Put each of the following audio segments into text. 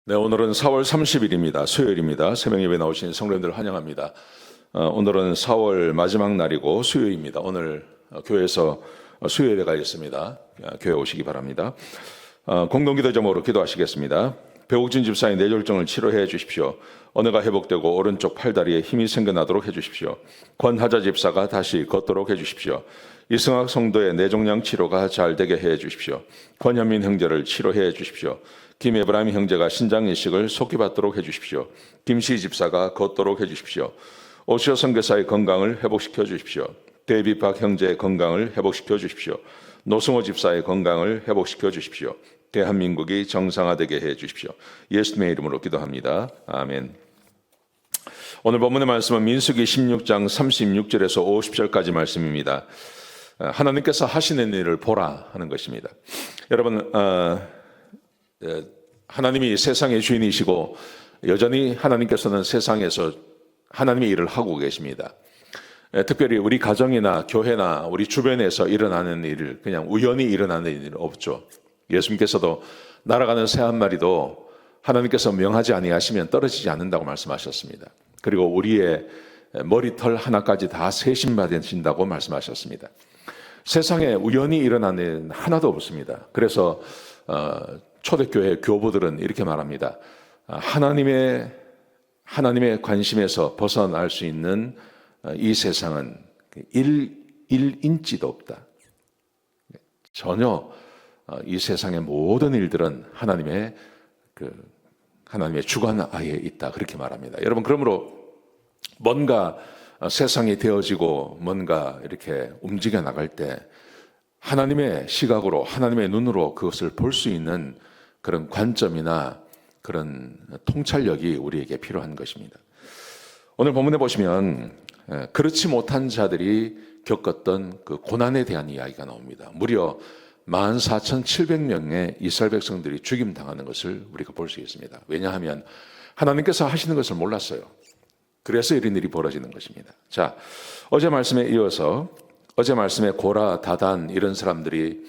네, 오늘은 4월 30일입니다. 수요일입니다. 새벽 예배 나오신 성도님들 환영합니다. 오늘은 4월 마지막 날이고 수요일입니다. 오늘 교회에서 수요 예배가 있습니다. 교회 오시기 바랍니다. 공동기도 제목으로 기도하시겠습니다. 배옥진 집사의 뇌졸중을 치료해 주십시오. 언어가 회복되고 오른쪽 팔다리에 힘이 생겨나도록 해주십시오. 권하자 집사가 다시 걷도록 해주십시오. 이승학 성도의 뇌종양 치료가 잘 되게 해 주십시오. 권현민 형제를 치료해 주십시오. 김에브라임 형제가 신장 이식을 속히 받도록 해주십시오. 김시 집사가 걷도록 해주십시오. 오시오 선교사의 건강을 회복시켜 주십시오. 데이비박 형제의 건강을 회복시켜 주십시오. 노승호 집사의 건강을 회복시켜 주십시오. 대한민국이 정상화되게 해 주십시오. 예수님의 이름으로 기도합니다. 아멘. 오늘 본문의 말씀은 민수기 16장 36절에서 50절까지 말씀입니다. 하나님께서 하시는 일을 보라 하는 것입니다. 여러분, 하나님이 세상의 주인이시고 여전히 하나님께서는 세상에서 하나님의 일을 하고 계십니다. 특별히 우리 가정이나 교회나 우리 주변에서 일어나는 일, 그냥 우연히 일어나는 일 없죠. 예수님께서도 날아가는 새 한 마리도 하나님께서 명하지 아니하시면 떨어지지 않는다고 말씀하셨습니다. 그리고 우리의 머리털 하나까지 다 세심받으신다고 말씀하셨습니다. 세상에 우연히 일어나는 일은 하나도 없습니다. 그래서 초대교회 교부들은 이렇게 말합니다. 하나님의 관심에서 벗어날 수 있는 이 세상은 1인치도 없다. 전혀 이 세상의 모든 일들은 하나님의 주관 하에 있다. 그렇게 말합니다. 여러분, 그러므로 뭔가 세상이 되어지고 뭔가 이렇게 움직여 나갈 때 하나님의 시각으로, 하나님의 눈으로 그것을 볼 수 있는 그런 관점이나 그런 통찰력이 우리에게 필요한 것입니다. 오늘 본문에 보시면 그렇지 못한 자들이 겪었던 그 고난에 대한 이야기가 나옵니다. 무려 14,700명의 이스라엘 백성들이 죽임당하는 것을 우리가 볼 수 있습니다. 왜냐하면 하나님께서 하시는 것을 몰랐어요. 그래서 이런 일이 벌어지는 것입니다. 자, 어제 말씀에 이어서 어제 말씀에 고라, 다단 이런 사람들이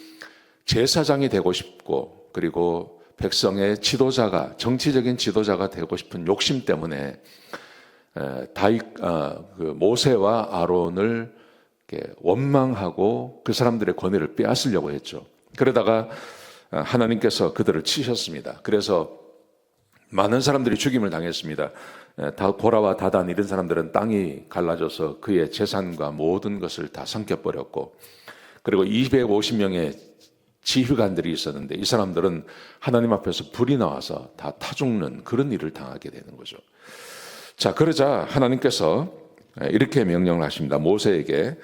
제사장이 되고 싶고 그리고 백성의 지도자가, 정치적인 지도자가 되고 싶은 욕심 때문에 모세와 아론을 원망하고 그 사람들의 권위를 빼앗으려고 했죠. 그러다가 하나님께서 그들을 치셨습니다. 그래서 많은 사람들이 죽임을 당했습니다. 고라와 다단 이런 사람들은 땅이 갈라져서 그의 재산과 모든 것을 다 삼켜버렸고, 그리고 250명의 지휘관들이 있었는데 이 사람들은 하나님 앞에서 불이 나와서 다 타죽는 그런 일을 당하게 되는 거죠. 자, 그러자 하나님께서 이렇게 명령을 하십니다. 모세에게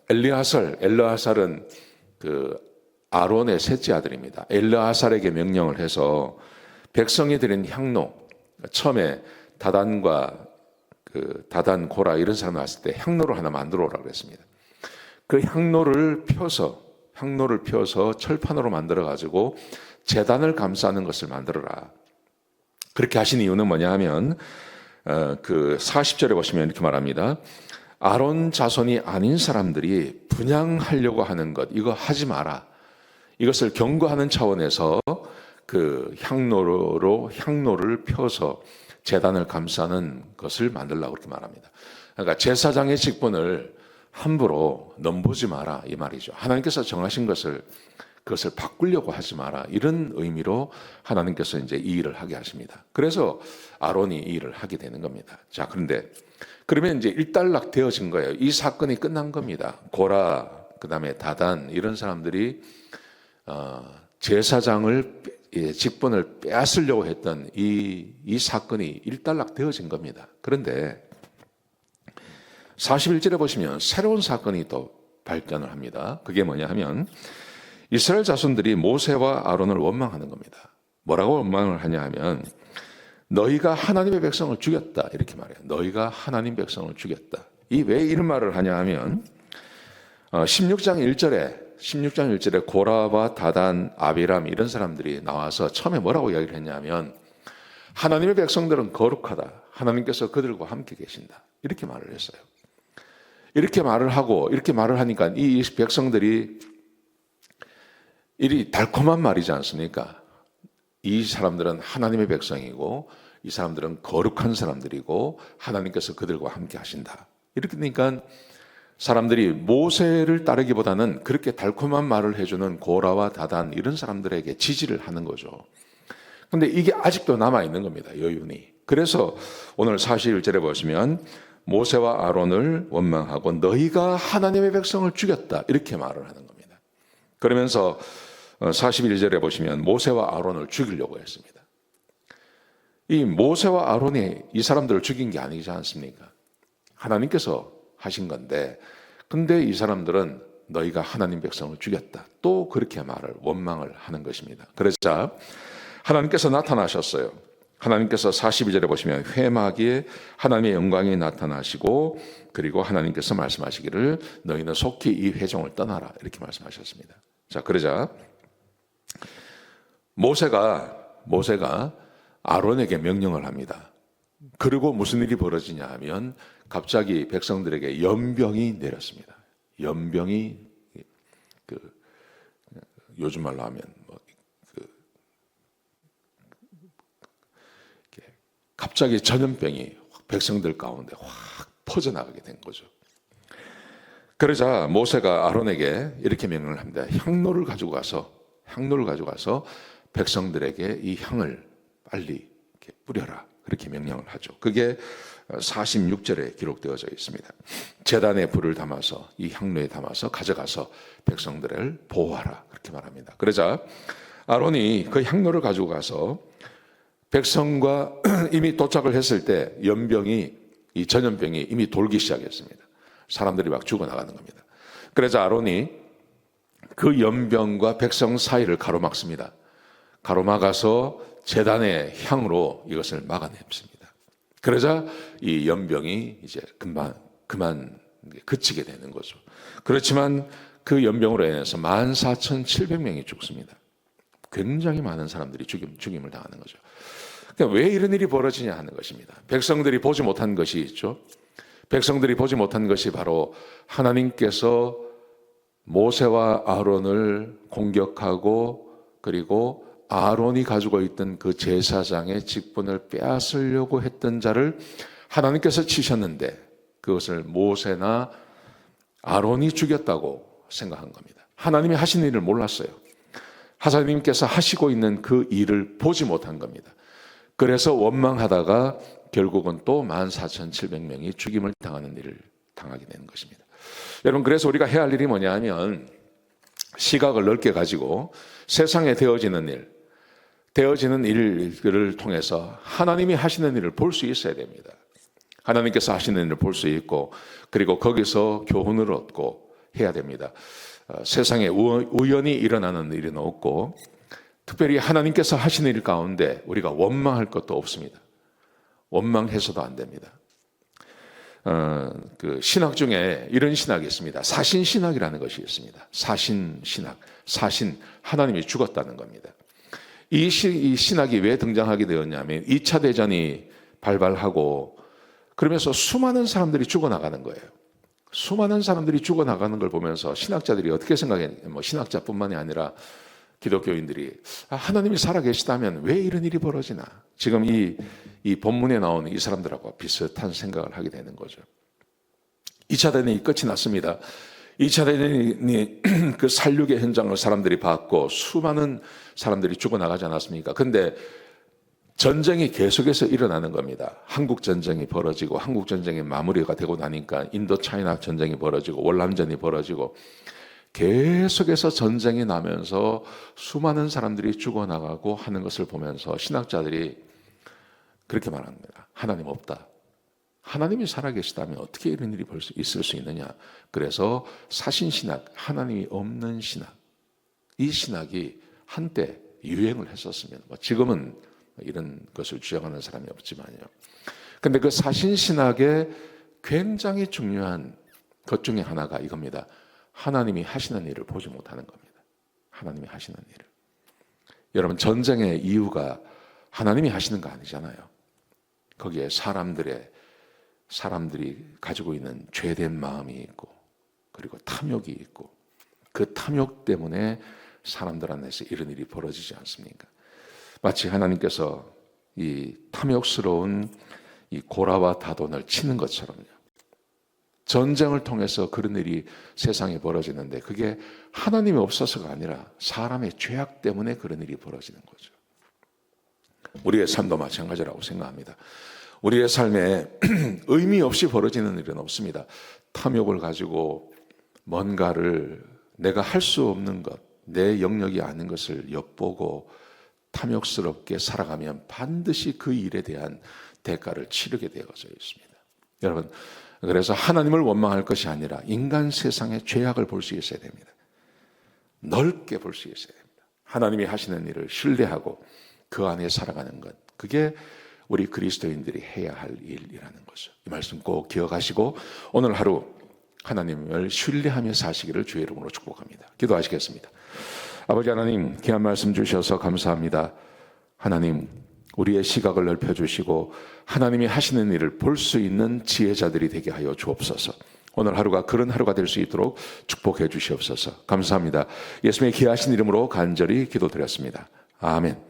엘르아살은 그 아론의 셋째 아들입니다. 엘르아살에게 명령을 해서 백성이 드린 향로, 처음에 다단, 고라 이런 사람이 왔을 때 향로를 하나 만들어 오라고 그랬습니다. 그 향로를 펴서 철판으로 만들어 가지고 제단을 감싸는 것을 만들어라. 그렇게 하신 이유는 뭐냐 하면 그 40절에 보시면 이렇게 말합니다. 아론 자손이 아닌 사람들이 분향하려고 하는 것, 이거 하지 마라. 이것을 경고하는 차원에서 그 향로를 펴서 제단을 감싸는 것을 만들라고 그렇게 말합니다. 그러니까 제사장의 직분을 함부로 넘보지 마라 이 말이죠. 하나님께서 정하신 그것을 바꾸려고 하지 마라, 이런 의미로 하나님께서 이제 이 일을 하게 하십니다. 그래서 아론이 이 일을 하게 되는 겁니다. 자, 그러면 이제 일단락 되어진 거예요. 이 사건이 끝난 겁니다. 고라, 그다음에 다단 이런 사람들이 제사장을 직분을 빼앗으려고 했던 이 사건이 일단락 되어진 겁니다. 그런데 41절에 보시면 새로운 사건이 또 발견을 합니다. 그게 뭐냐 하면 이스라엘 자손들이 모세와 아론을 원망하는 겁니다. 뭐라고 원망을 하냐 하면 너희가 하나님의 백성을 죽였다 이렇게 말해요. 너희가 하나님 백성을 죽였다. 이 왜 이런 말을 하냐 하면 16장 1절에 고라와 다단, 아비람 이런 사람들이 나와서 처음에 뭐라고 이야기를 했냐면 하나님의 백성들은 거룩하다. 하나님께서 그들과 함께 계신다. 이렇게 말을 했어요. 이렇게 말을 하니까 이 백성들이 이 달콤한 말이지 않습니까? 이 사람들은 하나님의 백성이고 이 사람들은 거룩한 사람들이고 하나님께서 그들과 함께 하신다. 이렇게 되니까 사람들이 모세를 따르기보다는 그렇게 달콤한 말을 해주는 고라와 다단 이런 사람들에게 지지를 하는 거죠. 근데 이게 아직도 남아있는 겁니다. 여윤이. 그래서 오늘 41절에 보시면 모세와 아론을 원망하고 너희가 하나님의 백성을 죽였다. 이렇게 말을 하는 겁니다. 그러면서 41절에 보시면 모세와 아론을 죽이려고 했습니다. 이 모세와 아론이 이 사람들을 죽인 게 아니지 않습니까? 하나님께서 하신 건데, 근데 이 사람들은 너희가 하나님 백성을 죽였다. 또 그렇게 말을 원망을 하는 것입니다. 그러자 하나님께서 나타나셨어요. 하나님께서 42절에 보시면 회막에 하나님의 영광이 나타나시고 그리고 하나님께서 말씀하시기를 너희는 속히 이 회중을 떠나라 이렇게 말씀하셨습니다. 자, 그러자 모세가 아론에게 명령을 합니다. 그리고 무슨 일이 벌어지냐 하면 갑자기 백성들에게 연병이 내렸습니다. 연병이 요즘 말로 하면 갑자기 전염병이 백성들 가운데 확 퍼져나가게 된 거죠. 그러자 모세가 아론에게 이렇게 명령을 합니다. 향로를 가지고 가서 백성들에게 이 향을 빨리 이렇게 뿌려라. 그렇게 명령을 하죠. 그게 46절에 기록되어져 있습니다. 제단에 불을 담아서 이 향로에 담아서 가져가서 백성들을 보호하라. 그렇게 말합니다. 그러자 아론이 그 향로를 가지고 가서 백성과 이미 도착을 했을 때 이 전염병이 이미 돌기 시작했습니다. 사람들이 막 죽어나가는 겁니다. 그래서 아론이 그 연병과 백성 사이를 가로막습니다. 가로막아서 제단의 향으로 이것을 막아냅습니다. 그러자 이 연병이 이제 그만 그치게 되는 거죠. 그렇지만 그 연병으로 인해서 14,700명이 죽습니다. 굉장히 많은 사람들이 죽임을 당하는 거죠. 그러니까 왜 이런 일이 벌어지냐 하는 것입니다. 백성들이 보지 못한 것이 있죠. 백성들이 보지 못한 것이 바로 하나님께서 모세와 아론을 공격하고 그리고 아론이 가지고 있던 그 제사장의 직분을 빼앗으려고 했던 자를 하나님께서 치셨는데 그것을 모세나 아론이 죽였다고 생각한 겁니다. 하나님이 하신 일을 몰랐어요. 하나님께서 하시고 있는 그 일을 보지 못한 겁니다. 그래서 원망하다가 결국은 또 14,700명이 죽임을 당하는 일을 당하게 되는 것입니다. 여러분, 그래서 우리가 해야 할 일이 뭐냐 하면 시각을 넓게 가지고 세상에 되어지는 일을 통해서 하나님이 하시는 일을 볼 수 있어야 됩니다. 하나님께서 하시는 일을 볼 수 있고 그리고 거기서 교훈을 얻고 해야 됩니다. 세상에 우연히 일어나는 일은 없고 특별히 하나님께서 하시는 일 가운데 우리가 원망할 것도 없습니다. 원망해서도 안 됩니다. 그 신학 중에 이런 신학이 있습니다. 사신신학이라는 것이 있습니다. 사신신학, 하나님이 죽었다는 겁니다. 이 신학이 왜 등장하게 되었냐면 2차 대전이 발발하고 그러면서 수많은 사람들이 죽어나가는 거예요. 수많은 사람들이 죽어나가는 걸 보면서 신학자들이 어떻게 생각했냐면 신학자뿐만이 아니라 기독교인들이 하나님이 살아계시다면 왜 이런 일이 벌어지나. 지금 이 본문에 나오는 이 사람들하고 비슷한 생각을 하게 되는 거죠. 2차 대전이 끝이 났습니다. 2차 대전이 그 살육의 현장을 사람들이 봤고 수많은 사람들이 죽어나가지 않았습니까? 근데 전쟁이 계속해서 일어나는 겁니다. 한국 전쟁이 벌어지고 한국 전쟁이 마무리가 되고 나니까 인도 차이나 전쟁이 벌어지고 월남전이 벌어지고 계속해서 전쟁이 나면서 수많은 사람들이 죽어나가고 하는 것을 보면서 신학자들이 그렇게 말합니다. 하나님 없다. 하나님이 살아계시다면 어떻게 이런 일이 있을 수 있느냐. 그래서 사신신학, 하나님이 없는 신학, 이 신학이 한때 유행을 했었으면 지금은 이런 것을 주장하는 사람이 없지만요. 근데 그 사신신학의 굉장히 중요한 것 중에 하나가 이겁니다. 하나님이 하시는 일을 보지 못하는 겁니다. 하나님이 하시는 일을. 여러분, 전쟁의 이유가 하나님이 하시는 거 아니잖아요. 거기에 사람들이 가지고 있는 죄된 마음이 있고 그리고 탐욕이 있고 그 탐욕 때문에 사람들 안에서 이런 일이 벌어지지 않습니까? 마치 하나님께서 이 탐욕스러운 이 고라와 다돈을 치는 것처럼요. 전쟁을 통해서 그런 일이 세상에 벌어지는데 그게 하나님이 없어서가 아니라 사람의 죄악 때문에 그런 일이 벌어지는 거죠. 우리의 삶도 마찬가지라고 생각합니다. 우리의 삶에 의미 없이 벌어지는 일은 없습니다. 탐욕을 가지고 뭔가를 내가 할 수 없는 것, 내 영역이 아닌 것을 엿보고 탐욕스럽게 살아가면 반드시 그 일에 대한 대가를 치르게 되어져 있습니다. 여러분, 그래서 하나님을 원망할 것이 아니라 인간 세상의 죄악을 볼 수 있어야 됩니다. 넓게 볼 수 있어야 됩니다. 하나님이 하시는 일을 신뢰하고 그 안에 살아가는 것, 그게 우리 그리스도인들이 해야 할 일이라는 거죠. 이 말씀 꼭 기억하시고 오늘 하루 하나님을 신뢰하며 사시기를 주의 이름으로 축복합니다. 기도하시겠습니다. 아버지 하나님, 귀한 말씀 주셔서 감사합니다. 하나님, 우리의 시각을 넓혀주시고 하나님이 하시는 일을 볼 수 있는 지혜자들이 되게 하여 주옵소서. 오늘 하루가 그런 하루가 될 수 있도록 축복해 주시옵소서. 감사합니다. 예수님의 귀하신 이름으로 간절히 기도드렸습니다. 아멘.